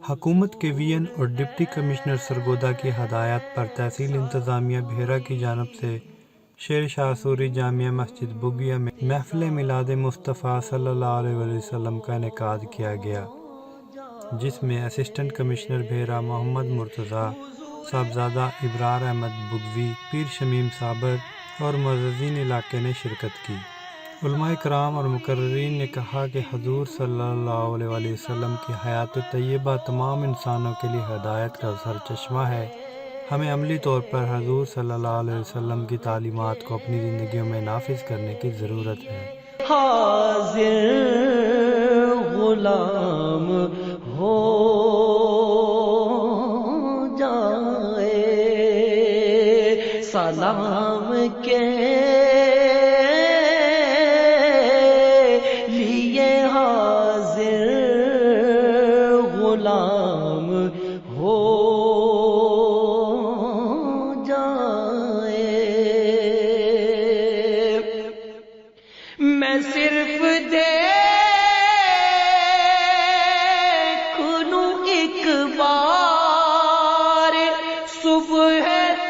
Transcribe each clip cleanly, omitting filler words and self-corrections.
حکومت کے وی این اور ڈپٹی کمشنر سرگودا کی ہدایت پر تحصیل انتظامیہ بھیرا کی جانب سے شیر شاہ سوری جامع مسجد بگیا میں محفل میلاد مصطفیٰ صلی اللہ علیہ وسلم کا انعقاد کیا گیا، جس میں اسسٹنٹ کمشنر بھیرا محمد مرتضیٰ، صاحبزادہ ابرار احمد بگوی، پیر شمیم صابر اور معززین علاقے نے شرکت کی۔ علماء کرام اور مقررین نے کہا کہ حضور صلی اللہ علیہ وسلم کی حیات طیبہ تمام انسانوں کے لیے ہدایت کا سرچشمہ ہے۔ ہمیں عملی طور پر حضور صلی اللہ علیہ وسلم کی تعلیمات کو اپنی زندگیوں میں نافذ کرنے کی ضرورت ہے۔ حاضر غلام ہو جائے سلام کے لیے، حاضر غلام ہو جائے۔ میں صرف دیکھ لوں ایک بار صبح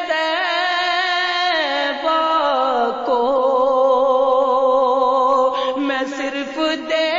طیبہ کو، میں صرف دیکھ